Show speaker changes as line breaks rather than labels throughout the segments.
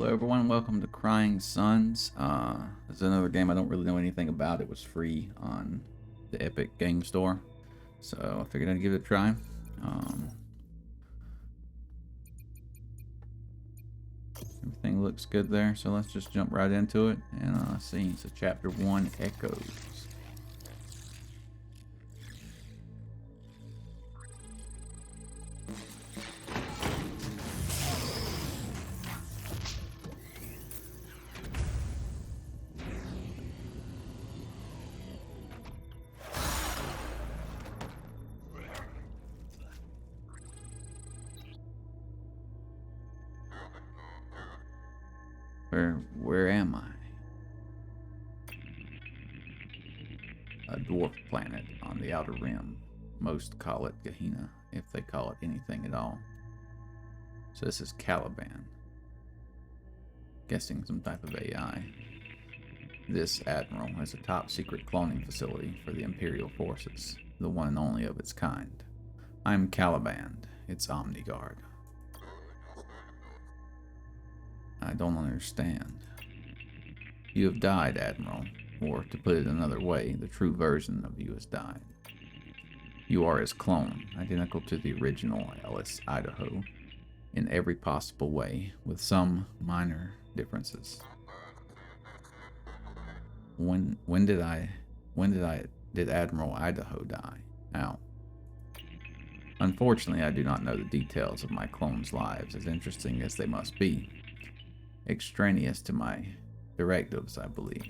Hello everyone, welcome to Crying Suns. This is another game I don't really know anything about. It was free on the Epic Game Store, so I figured I'd give it a try. Everything looks good there, so let's just jump right into it and see. So Chapter 1, Echoes. Where am I? A dwarf planet on the outer rim. Most call it Gehenna, if they call it anything at all. So this is Caliban. Guessing some type of AI. This Admiral has a top secret cloning facility for the Imperial forces, the one and only of its kind. I'm Caliban, its Omniguard. I don't understand. You have died, Admiral, or to put it another way, the true version of you has died. You are his clone, identical to the original Ellis, Idaho, in every possible way, with some minor differences. When did Admiral Idaho die? How? Unfortunately, I do not know the details of my clones' lives, as interesting as they must be. Extraneous to my directives, I believe.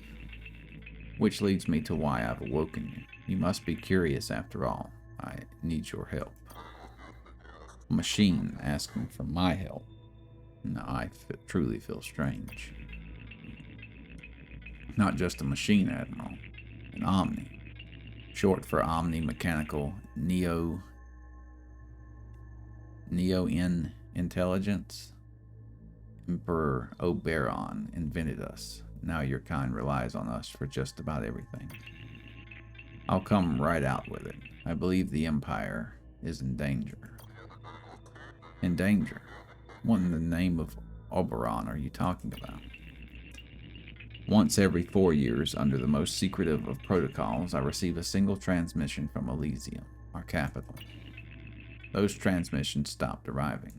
Which leads me to why I've awoken you. You must be curious after all. I need your help. A machine asking for my help. No, I truly feel strange. Not just a machine, Admiral. An Omni. Short for Omni Mechanical Neo in Intelligence. Emperor Oberon invented us. Now your kind relies on us for just about everything. I'll come right out with it. I believe the Empire is in danger. In danger? What in the name of Oberon are you talking about? Once every 4 years, under the most secretive of protocols, I receive a single transmission from Elysium, our capital. Those transmissions stopped arriving.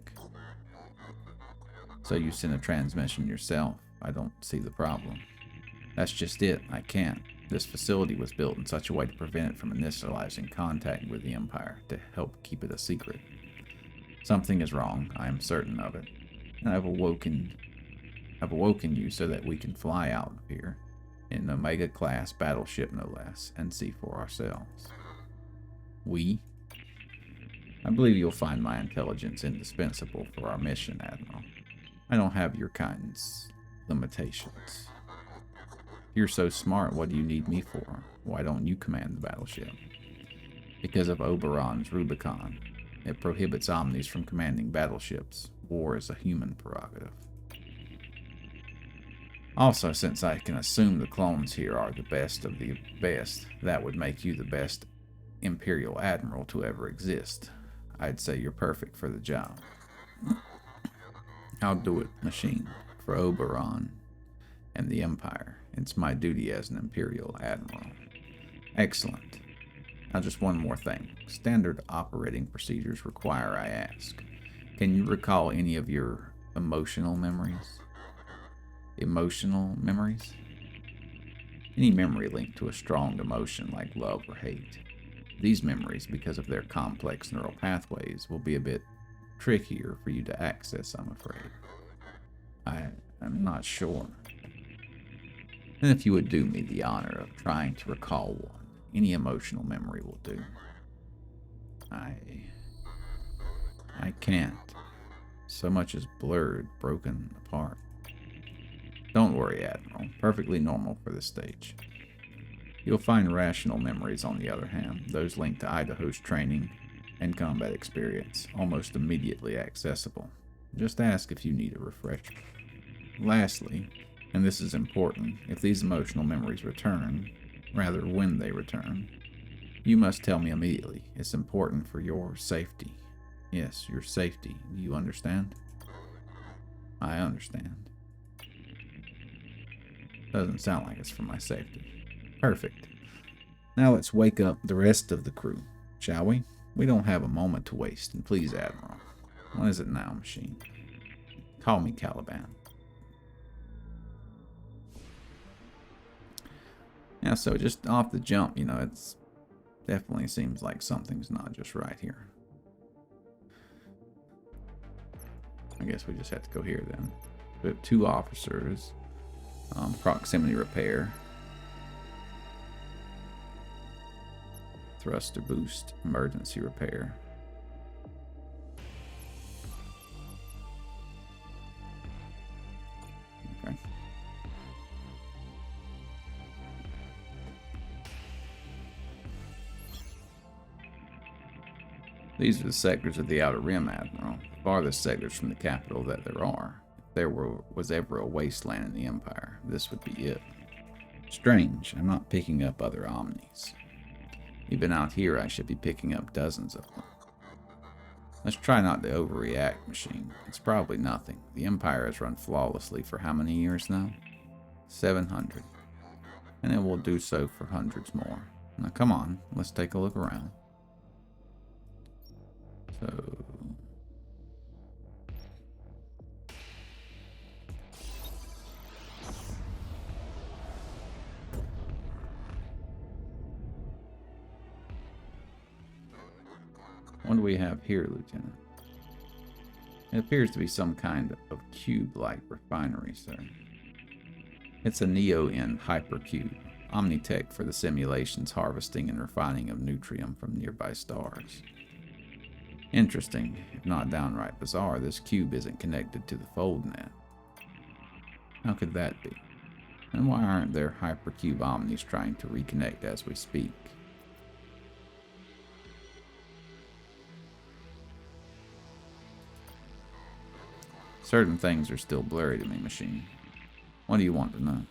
So you sent a transmission yourself. I don't see the problem. That's just it. I can't. This facility was built in such a way to prevent it from initializing contact with the Empire, to help keep it a secret. Something is wrong. I am certain of it. And I've awoken you so that we can fly out of here in an Omega-class battleship, no less, and see for ourselves. We? I believe you'll find my intelligence indispensable for our mission, Admiral. I don't have your kind's limitations. You're so smart, what do you need me for? Why don't you command the battleship? Because of Oberon's Rubicon. It prohibits Omnis from commanding battleships. War is a human prerogative. Also, since I can assume the clones here are the best of the best, that would make you the best Imperial Admiral to ever exist. I'd say you're perfect for the job. I'll do it, machine, for Oberon and the Empire. It's my duty as an Imperial Admiral. Excellent. Now just one more thing. Standard operating procedures require I ask. Can you recall any of your emotional memories? Emotional memories? Any memory linked to a strong emotion like love or hate. These memories, because of their complex neural pathways, will be a bit trickier for you to access, I'm afraid. I'm not sure. And if you would do me the honor of trying to recall one, any emotional memory will do. I can't. So much is blurred, broken apart. Don't worry, Admiral. Perfectly normal for this stage. You'll find rational memories, on the other hand, those linked to Idaho's training and combat experience, almost immediately accessible. Just ask if you need a refresher. Lastly, and this is important, if these emotional memories return, rather when they return, you must tell me immediately. It's important for your safety. Yes, your safety. Do you understand? I understand. Doesn't sound like it's for my safety. Perfect. Now let's wake up the rest of the crew, shall we? We don't have a moment to waste, and please, Admiral. What is it now, machine? Call me Caliban. Yeah, so just off the jump, you know, it's definitely seems like something's not just right here. I guess we just have to go here then. We have 2 officers. Proximity repair. Thruster boost. Emergency repair. Okay. These are the sectors of the Outer Rim, Admiral. The farthest sectors from the capital that there are. If there was ever a wasteland in the Empire, this would be it. Strange, I'm not picking up other Omnis. Even out here, I should be picking up dozens of them. Let's try not to overreact, machine. It's probably nothing. The Empire has run flawlessly for how many years now? 700. And it will do so for hundreds more. Now come on, let's take a look around. So... what do we have here, Lieutenant? It appears to be some kind of cube-like refinery, sir. It's a Neo-N hypercube, Omnitech for the simulations, harvesting, and refining of Nutrium from nearby stars. Interesting, if not downright bizarre, this cube isn't connected to the FoldNet. How could that be? And why aren't there hypercube Omnis trying to reconnect as we speak? Certain things are still blurry to me, machine. What do you want to know?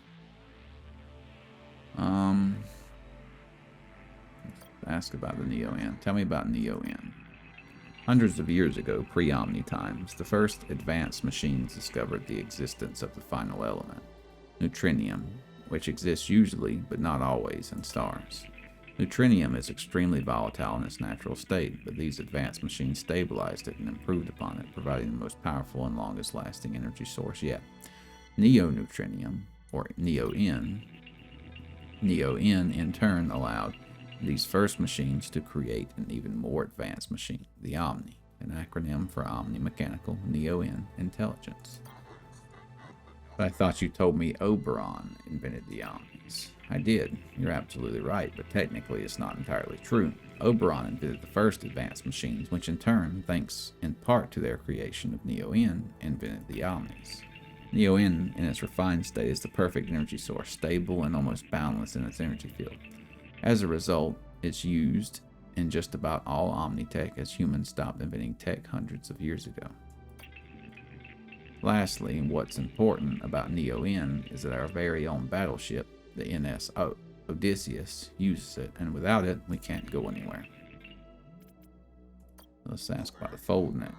Ask about the Neo-N. Tell me about Neo-N. Hundreds of years ago, pre-Omni times, the first advanced machines discovered the existence of the final element, neutrinium, which exists usually, but not always, in stars. Neutrinium is extremely volatile in its natural state, but these advanced machines stabilized it and improved upon it, providing the most powerful and longest-lasting energy source yet. Neo-neutrinium, or Neo-N, in turn allowed these first machines to create an even more advanced machine, the Omni, an acronym for Omni-Mechanical Neo-N Intelligence. But I thought you told me Oberon invented the Omnis. I did. You're absolutely right, but technically it's not entirely true. Oberon invented the first advanced machines, which in turn, thanks in part to their creation of Neo-N, invented the Omnis. Neo-N, in its refined state, is the perfect energy source, stable and almost boundless in its energy field. As a result, it's used in just about all Omnitech as humans stopped inventing tech hundreds of years ago. Lastly, what's important about Neo-N is that our very own battleship, the NS Odysseus, uses it, and without it, we can't go anywhere. Let's ask about the FoldNet.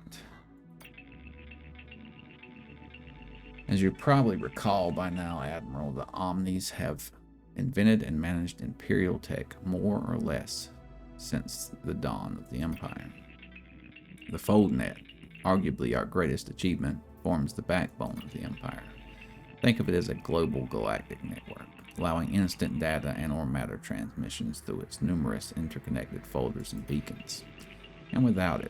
As you probably recall by now, Admiral, the Omnis have invented and managed Imperial tech more or less since the dawn of the Empire. The FoldNet, arguably our greatest achievement, forms the backbone of the Empire. Think of it as a global galactic network, allowing instant data and or matter transmissions through its numerous interconnected folders and beacons. And without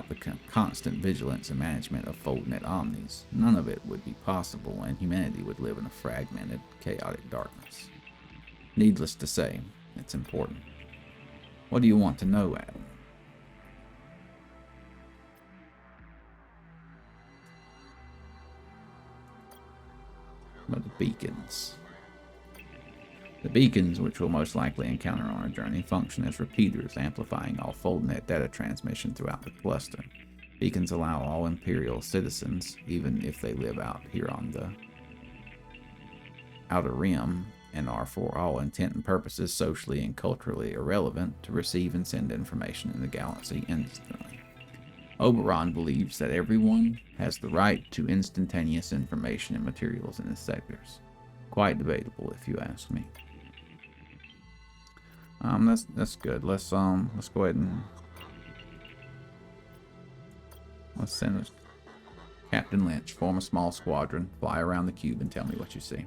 the constant vigilance and management of FoldNet Omnis, none of it would be possible, and humanity would live in a fragmented, chaotic darkness. Needless to say, it's important. What do you want to know, Adam? About the beacons. The beacons, which we'll most likely encounter on our journey, function as repeaters, amplifying all FoldNet data transmission throughout the cluster. Beacons allow all Imperial citizens, even if they live out here on the Outer Rim, and are for all intent and purposes socially and culturally irrelevant, to receive and send information in the galaxy instantly. Oberon believes that everyone has the right to instantaneous information and materials in his sectors. Quite debatable, if you ask me. That's good. Let's go ahead and let's send us Captain Lynch. Form a small squadron. Fly around the cube and tell me what you see.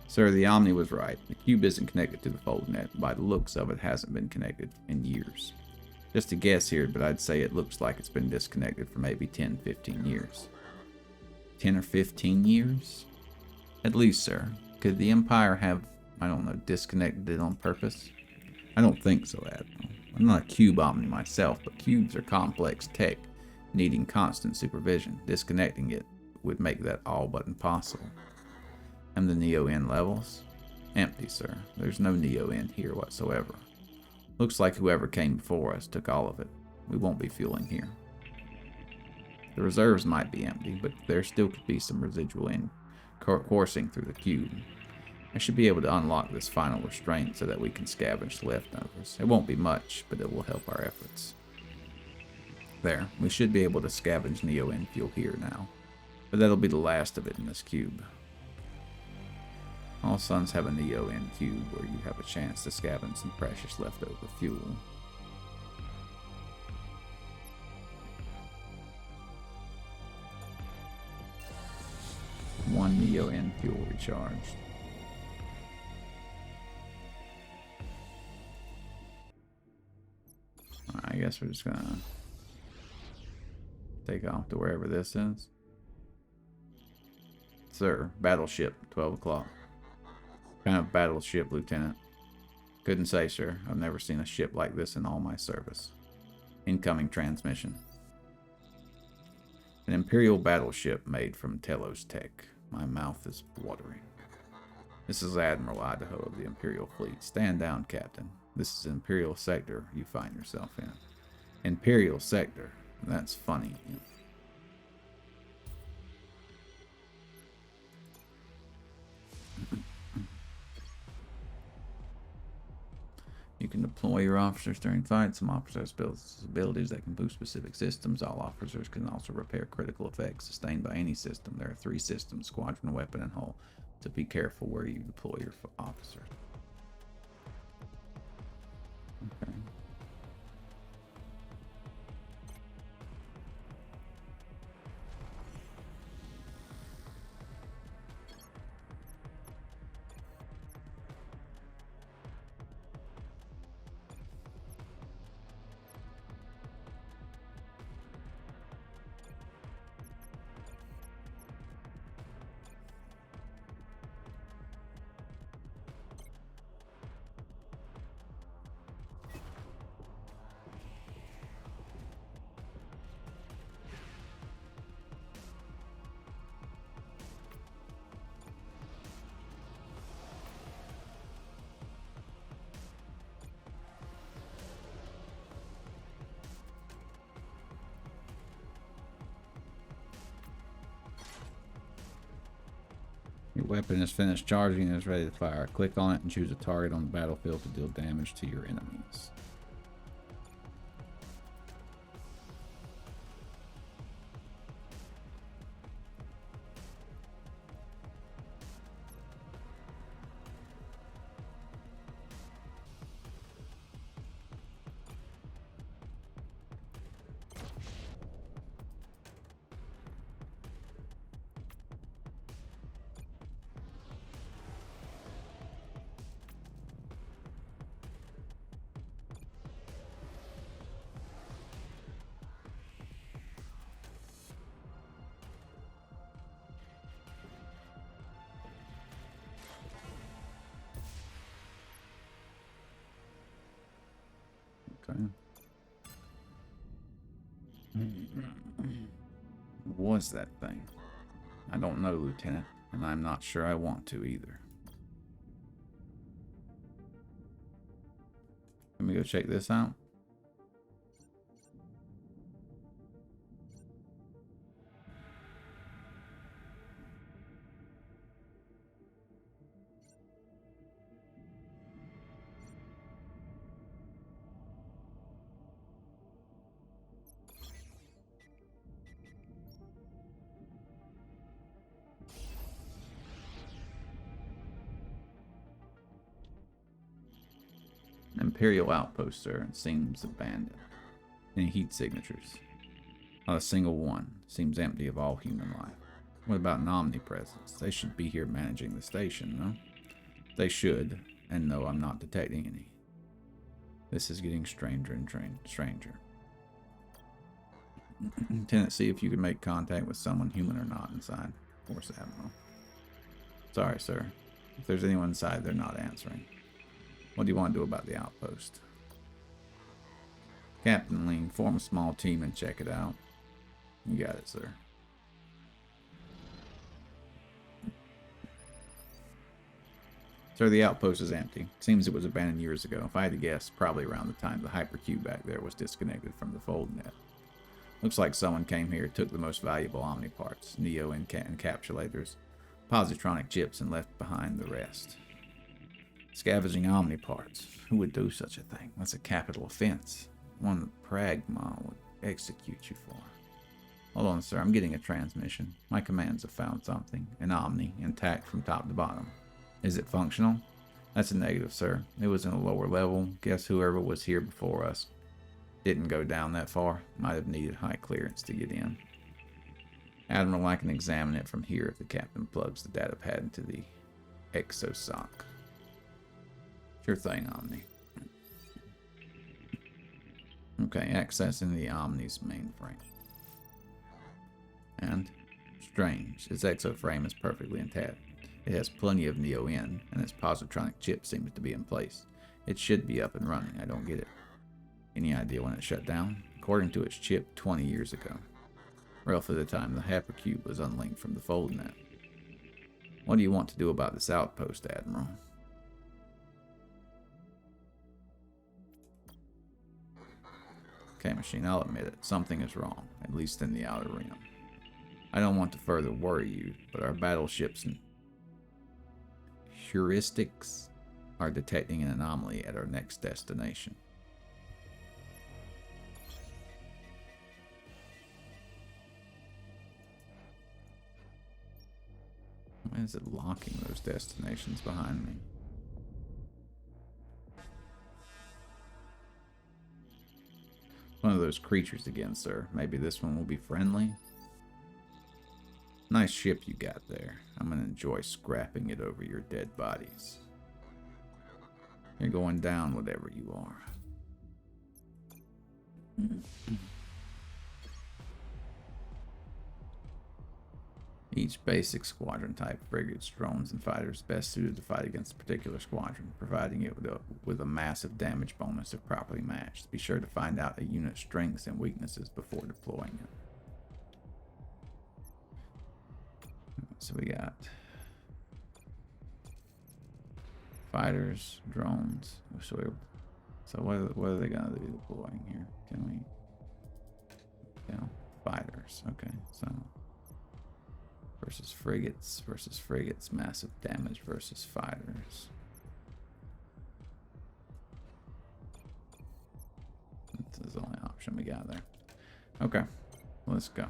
Sir, the Omni was right. The cube isn't connected to the FoldNet. By the looks of it, hasn't been connected in years. Just a guess here, but I'd say it looks like it's been disconnected for maybe 10, 15 years. 10 or 15 years? At least, sir. Could the Empire have, I don't know, disconnected it on purpose? I don't think so, Admiral. I'm not a cube Omni myself, but cubes are complex tech, needing constant supervision. Disconnecting it would make that all but impossible. And the Neo-N levels? Empty, sir. There's no Neo-N here whatsoever. Looks like whoever came before us took all of it. We won't be fueling here. The reserves might be empty, but there still could be some residual N coursing through the cube. I should be able to unlock this final restraint so that we can scavenge the leftovers. It won't be much, but it will help our efforts. There, we should be able to scavenge Neo-N fuel here now. But that'll be the last of it in this cube. All suns have a Neo-N cube where you have a chance to scavenge some precious leftover fuel. One Neo-N fuel recharged. I guess we're just gonna take off to wherever this is. Sir, battleship, 12 o'clock. Kind of battleship, Lieutenant? Couldn't say, sir. I've never seen a ship like this in all my service. Incoming transmission. An Imperial battleship made from Telos tech. My mouth is watering. This is Admiral Idaho of the Imperial Fleet. Stand down, Captain. This is Imperial Sector you find yourself in. Imperial Sector. That's funny. You can deploy your officers during fights. Some officers build abilities that can boost specific systems. All officers can also repair critical effects sustained by any system. There are 3 systems: squadron, weapon, and hull. So be careful where you deploy your officers. Okay. Your weapon is finished charging and is ready to fire. Click on it and choose a target on the battlefield to deal damage to your enemies. Okay. What was that thing? I don't know, Lieutenant, and I'm not sure I want to either. Let me go check this out. Imperial outpost, sir. It seems abandoned. Any heat signatures? Not a single one. Seems empty of all human life. What about an omnipresence? They should be here managing the station, no? They should, and no, I'm not detecting any. This is getting stranger and stranger. Lieutenant, see if you can make contact with someone human or not inside. Of course, Admiral. Sorry, sir. If there's anyone inside, they're not answering. What do you want to do about the outpost? Captain Lean, form a small team and check it out. You got it, sir. Sir, the outpost is empty. Seems it was abandoned years ago. If I had to guess, probably around the time the hypercube back there was disconnected from the fold net. Looks like someone came here, took the most valuable Omni parts, Neo encapsulators, positronic chips, and left behind the rest. Scavenging Omni parts. Who would do such a thing? That's a capital offense. One that Pragma would execute you for. Hold on, sir. I'm getting a transmission. My commands have found something. An Omni, intact from top to bottom. Is it functional? That's a negative, sir. It was in a lower level. Guess whoever was here before us didn't go down that far. Might have needed high clearance to get in. Admiral, I can examine it from here if the captain plugs the data pad into the exosoc. Sure thing, Omni. Okay, accessing the Omni's mainframe. And strange, its exoframe is perfectly intact. It has plenty of Neo in, and its positronic chip seems to be in place. It should be up and running. I don't get it. Any idea when it shut down? According to its chip, 20 years ago. Roughly the time the hypercube was unlinked from the foldnet. What do you want to do about this outpost, Admiral? Okay, machine, I'll admit it. Something is wrong, at least in the outer rim. I don't want to further worry you, but our battleships and heuristics are detecting an anomaly at our next destination. Why is it locking those destinations behind me? One of those creatures again, sir. Maybe this one will be friendly? Nice ship you got there. I'm gonna enjoy scrapping it over your dead bodies. You're going down, whatever you are. Each basic squadron type, frigates, drones, and fighters best suited to fight against a particular squadron, providing it with a massive damage bonus if properly matched. Be sure to find out a unit's strengths and weaknesses before deploying it. So we got fighters, drones. So what are they gonna be deploying here? Can we? Yeah, fighters. Okay, so versus frigates, massive damage versus fighters. This is the only option we got there. Okay, let's go.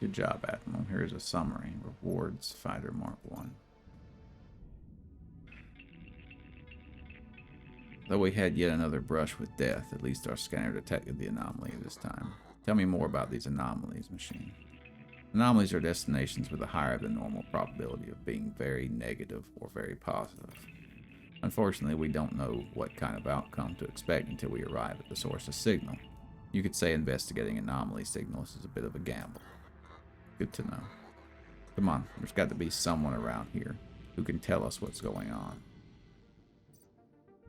Good job, Admiral. Here's a summary. Rewards, Fighter Mark 1. Though we had yet another brush with death, at least our scanner detected the anomaly this time. Tell me more about these anomalies, machine. Anomalies are destinations with a higher than normal probability of being very negative or very positive. Unfortunately, we don't know what kind of outcome to expect until we arrive at the source of signal. You could say investigating anomaly signals is a bit of a gamble. Good to know. Come on, there's got to be someone around here who can tell us what's going on.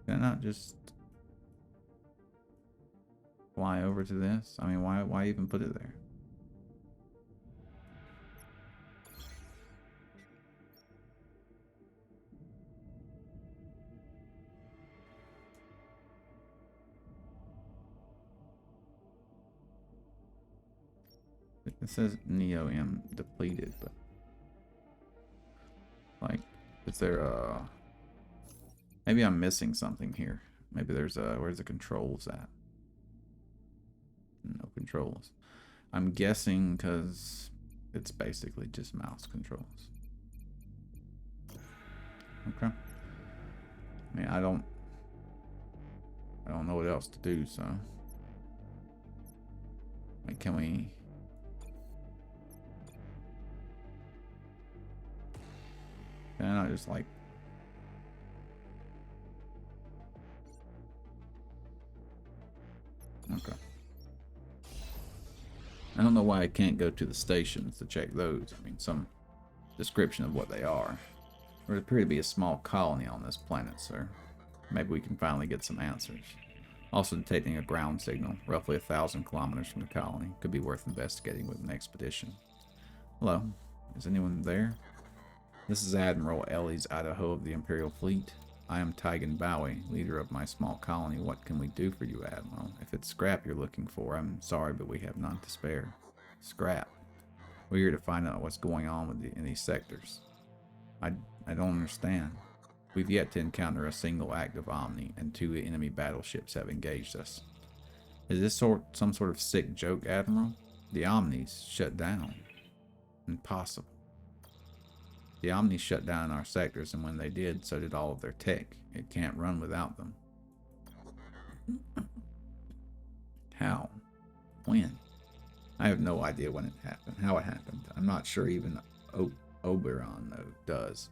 Can I not just fly over to this? I mean, why even put it there? It says Neo-M depleted, but like, is there a... Maybe I'm missing something here. Maybe there's a... Where's the controls at? No controls. I'm guessing because it's basically just mouse controls. Okay. I mean, I don't know what else to do, so... Like, can we... Can I not just, like... Okay. I don't know why I can't go to the stations to check those. I mean, some description of what they are. There appear to be a small colony on this planet, sir. Maybe we can finally get some answers. Also detecting a ground signal, roughly 1,000 kilometers from the colony. Could be worth investigating with an expedition. Hello, is anyone there? This is Admiral Ellie's Idaho of the Imperial Fleet. I am Tygan Bowie, leader of my small colony. What can we do for you, Admiral? If it's scrap you're looking for, I'm sorry, but we have none to spare. Scrap? We're here to find out what's going on in these sectors. I don't understand. We've yet to encounter a single active Omni, and 2 enemy battleships have engaged us. Is this some sort of sick joke, Admiral? The Omnis shut down. Impossible. The Omnis shut down our sectors, and when they did, so did all of their tech. It can't run without them. How? When? I have no idea when it happened, how it happened. I'm not sure even Oberon does.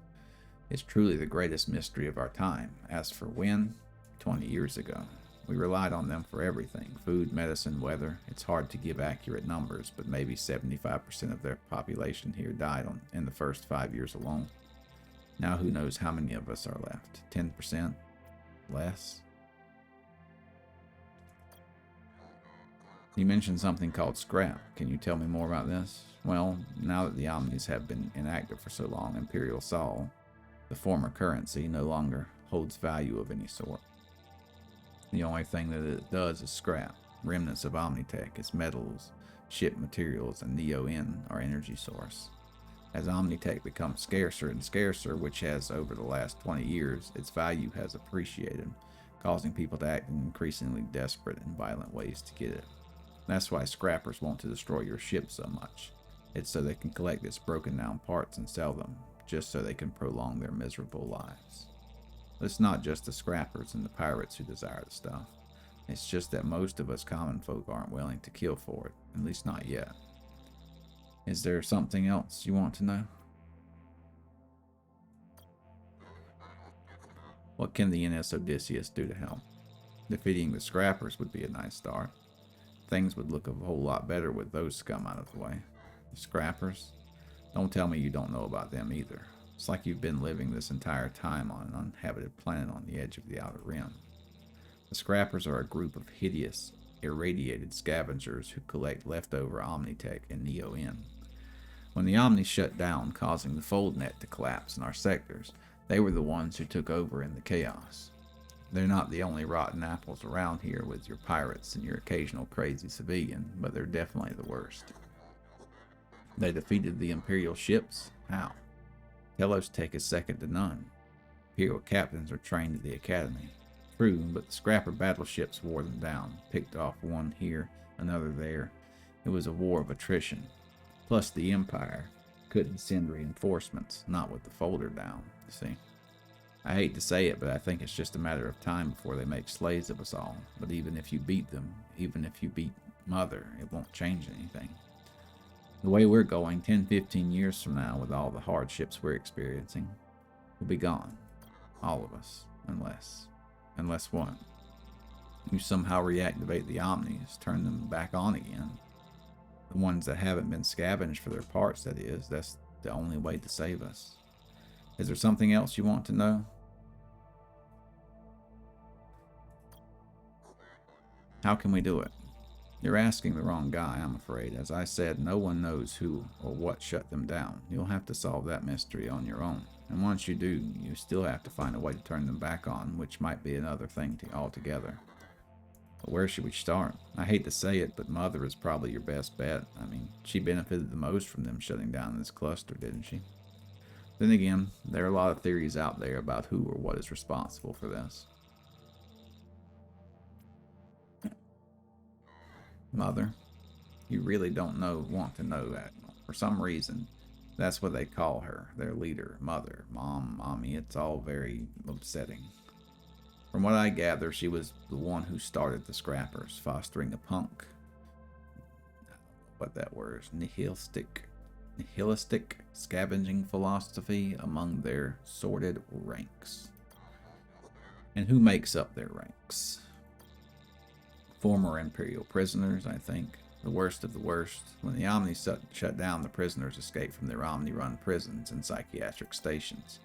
It's truly the greatest mystery of our time. As for when, 20 years ago. We relied on them for everything. Food, medicine, weather. It's hard to give accurate numbers, but maybe 75% of their population here died in the first 5 years alone. Now who knows how many of us are left? 10%? Less? You mentioned something called scrap. Can you tell me more about this? Well, now that the Omnis have been inactive for so long, Imperial Sol, the former currency, no longer holds value of any sort. The only thing that it does is scrap. Remnants of Omnitech, its metals, ship materials, and Neo-N are energy source. As Omnitech becomes scarcer and scarcer, which has over the last 20 years, its value has appreciated, causing people to act in increasingly desperate and violent ways to get it. That's why scrappers want to destroy your ship so much. It's so they can collect its broken down parts and sell them, just so they can prolong their miserable lives. It's not just the scrappers and the pirates who desire the stuff. It's just that most of us common folk aren't willing to kill for it, at least not yet. Is there something else you want to know? What can the NS Odysseus do to help? Defeating the scrappers would be a nice start. Things would look a whole lot better with those scum out of the way. The scrappers? Don't tell me you don't know about them either. It's like you've been living this entire time on an uninhabited planet on the edge of the Outer Rim. The scrappers are a group of hideous, irradiated scavengers who collect leftover Omnitech and Neo-N. When the Omni shut down, causing the fold net to collapse in our sectors, they were the ones who took over in the chaos. They're not the only rotten apples around here with your pirates and your occasional crazy civilian, but they're definitely the worst. They defeated the Imperial ships? How? Telos Tech is second to none. Imperial captains are trained at the academy. True, but the scrapper battleships wore them down, picked off one here, another there. It was a war of attrition. Plus the Empire couldn't send reinforcements, not with the folder down, you see. I hate to say it, but I think it's just a matter of time before they make slaves of us all. But even if you beat them, even if you beat Mother, it won't change anything. The way we're going, 10-15 years from now, with all the hardships we're experiencing, we'll be gone. All of us. Unless what? You somehow reactivate the Omnis, turn them back on again. The ones that haven't been scavenged for their parts, that is. That's the only way to save us. Is there something else you want to know? How can we do it? You're asking the wrong guy, I'm afraid. As I said, no one knows who or what shut them down. You'll have to solve that mystery on your own. And once you do, you still have to find a way to turn them back on, which might be another thing altogether. But where should we start? I hate to say it, but Mother is probably your best bet. I mean, she benefited the most from them shutting down this cluster, didn't she? Then again, there are a lot of theories out there about who or what is responsible for this. Mother, you really don't want to know that. For some reason, that's what they call her, their leader, Mother, Mom, Mommy. It's all very upsetting. From what I gather, she was the one who started the Scrappers, fostering a punk, what that word is, nihilistic scavenging philosophy among their sordid ranks. And who makes up their ranks? Former Imperial prisoners, I think. The worst of the worst. When the Omni shut down, the prisoners escaped from their Omni-run prisons and psychiatric stations.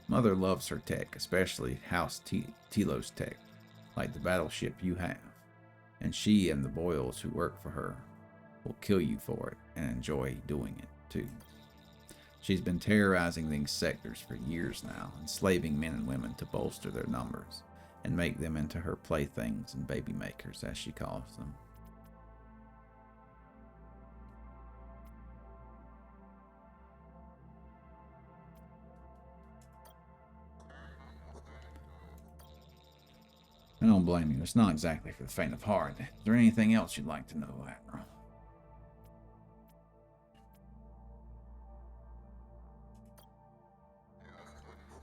Mother loves her tech, especially House Telos tech, like the battleship you have. And she and the Boyles who work for her will kill you for it and enjoy doing it, too. She's been terrorizing these sectors for years now, enslaving men and women to bolster their numbers and make them into her playthings and baby makers, as she calls them. I don't blame you. It's not exactly for the faint of heart. Is there anything else you'd like to know, Admiral?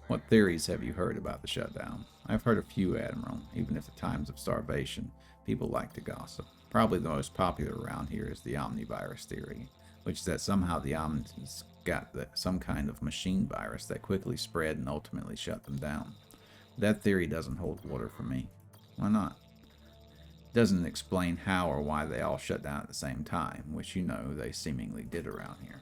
What theories have you heard about the shutdown? I've heard a few, Admiral. Even if at times of starvation, people like to gossip. Probably the most popular around here is the omnivirus theory, which is that somehow the Omnis got some kind of machine virus that quickly spread and ultimately shut them down. That theory doesn't hold water for me. Why not? It doesn't explain how or why they all shut down at the same time, which you know they seemingly did around here.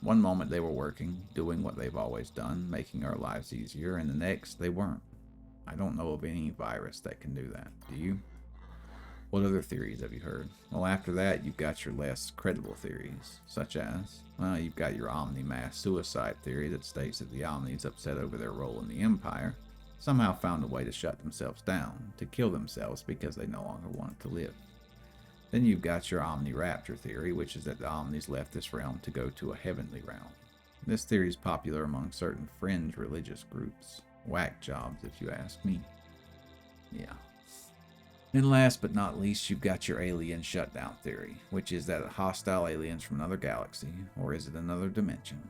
One moment they were working, doing what they've always done, making our lives easier, and the next they weren't. I don't know of any virus that can do that. Do you? What other theories have you heard? Well, after that, you've got your less credible theories, such as, well, you've got your Omni mass suicide theory that states that the Omnis, upset over their role in the Empire, somehow found a way to shut themselves down, to kill themselves because they no longer wanted to live. Then you've got your Omni-Rapture theory, which is that the Omnis left this realm to go to a heavenly realm. This theory is popular among certain fringe religious groups. Whack jobs, if you ask me. Yeah. And last but not least, you've got your alien shutdown theory, which is that hostile aliens from another galaxy, or is it another dimension,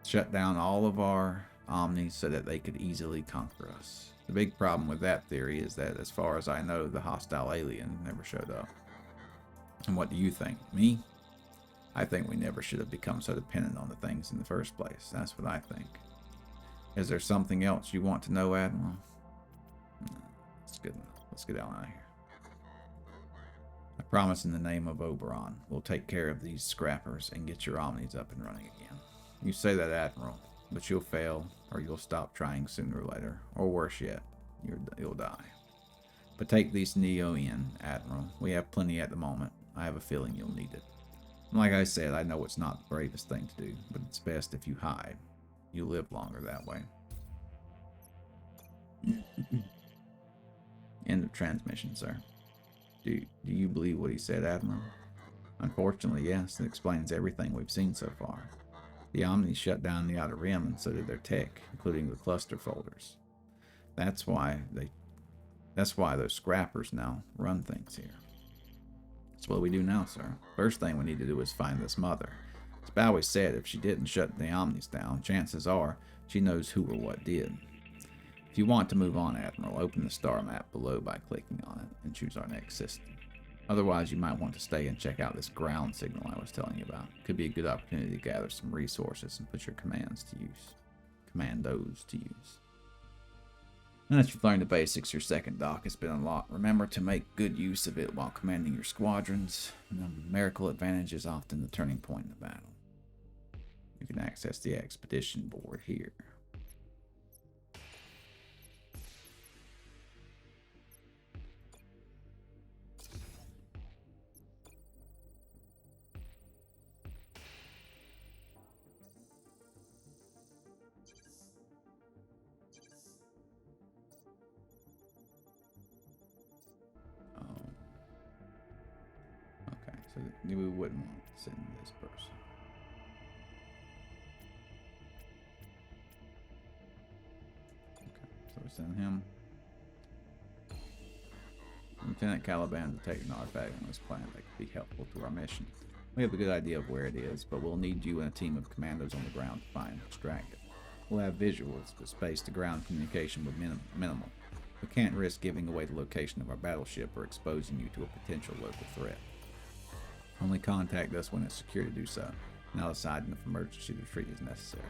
shut down all of our Omnis so that they could easily conquer us. The big problem with that theory is that, as far as I know, the hostile alien never showed up. And what do you think? Me? I think we never should have become so dependent on the things in the first place. That's what I think. Is there something else you want to know, Admiral? No, that's good enough. Let's get out of here. I promise in the name of Oberon, we'll take care of these scrappers and get your Omnis up and running again. You say that, Admiral, but you'll fail, or you'll stop trying sooner or later, or worse yet, you'll die. But take these Neo in, Admiral. We have plenty at the moment. I have a feeling you'll need it. And like I said, I know it's not the bravest thing to do, but it's best if you hide. You live longer that way. End of transmission, sir. Do you believe what he said, Admiral? Unfortunately, yes. It explains everything we've seen so far. The Omnis shut down the Outer Rim, and so did their tech, including the cluster folders. That's why those scrappers now run things here. That's what we do now, sir. First thing we need to do is find this Mother. As Bowie said, if she didn't shut the Omnis down, chances are she knows who or what did. If you want to move on, Admiral, open the star map below by clicking on it and choose our next system. Otherwise, you might want to stay and check out this ground signal I was telling you about. Could be a good opportunity to gather some resources and put your commandos to use. Now that you've learned the basics, your second dock has been unlocked. Remember to make good use of it while commanding your squadrons. The numerical advantage is often the turning point in the battle. You can access the expedition board here. Okay, so we wouldn't want to send this person. Okay, so we send him. Lieutenant Caliban detected an artifact on this planet that could be helpful to our mission. We have a good idea of where it is, but we'll need you and a team of commandos on the ground to find and extract it. We'll have visuals, but space-to-ground communication will be minimal. We can't risk giving away the location of our battleship or exposing you to a potential local threat. Only contact us when it's secure to do so, and I'll decide if emergency retreat is necessary.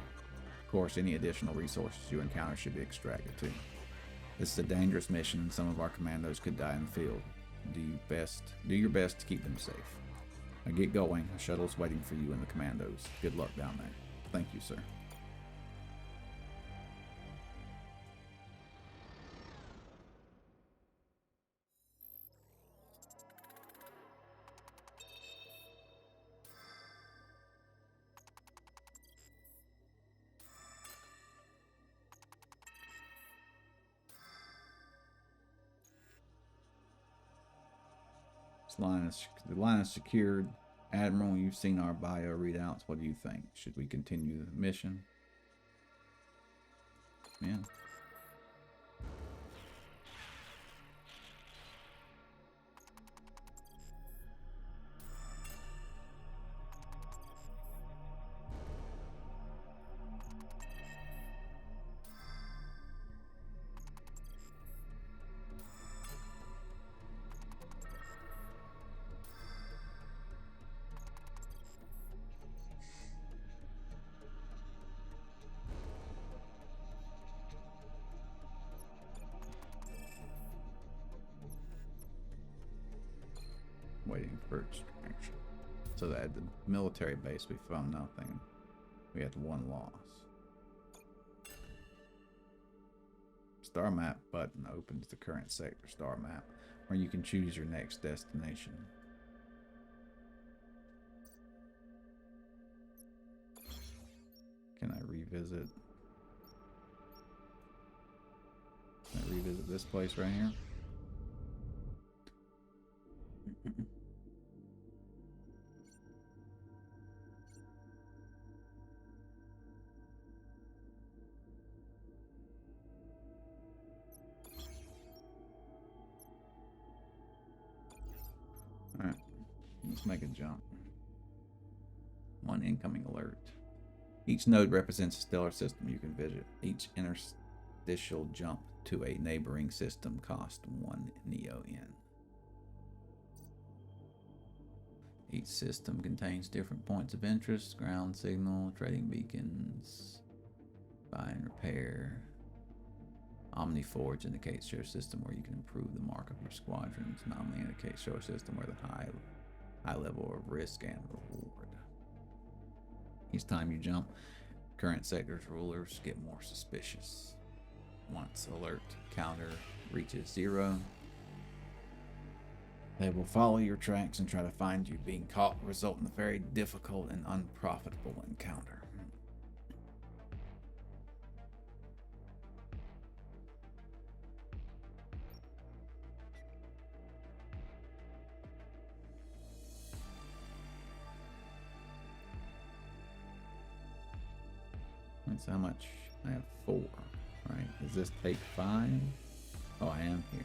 Of course, any additional resources you encounter should be extracted too. This is a dangerous mission, and some of our commandos could die in the field. Do your best to keep them safe. Now get going. A shuttle's waiting for you and the commandos. Good luck down there. Thank you, sir. The line is secured. Admiral, you've seen our bio readouts. What do you think? Should we continue the mission? Yeah. Waiting for extraction. So at the military base we found nothing. We had one loss. Star map button opens the current sector star map where you can choose your next destination. Can I revisit? Can I revisit this place right here? Alright, let's make a jump. One incoming alert. Each node represents a stellar system you can visit. Each interstitial jump to a neighboring system costs 1 Neo-N. Each system contains different points of interest: ground signal, trading beacons, buy and repair. Omniforge indicates your system where you can improve the mark of your squadrons. Anomaly indicates your system where the high level of risk and reward. Each time you jump, current sector's rulers get more suspicious. Once alert counter reaches 0, they will follow your tracks and try to find you. Being caught will result in a very difficult and unprofitable encounter. That's how much I have. 4, right? Does this take 5? Oh, I am here.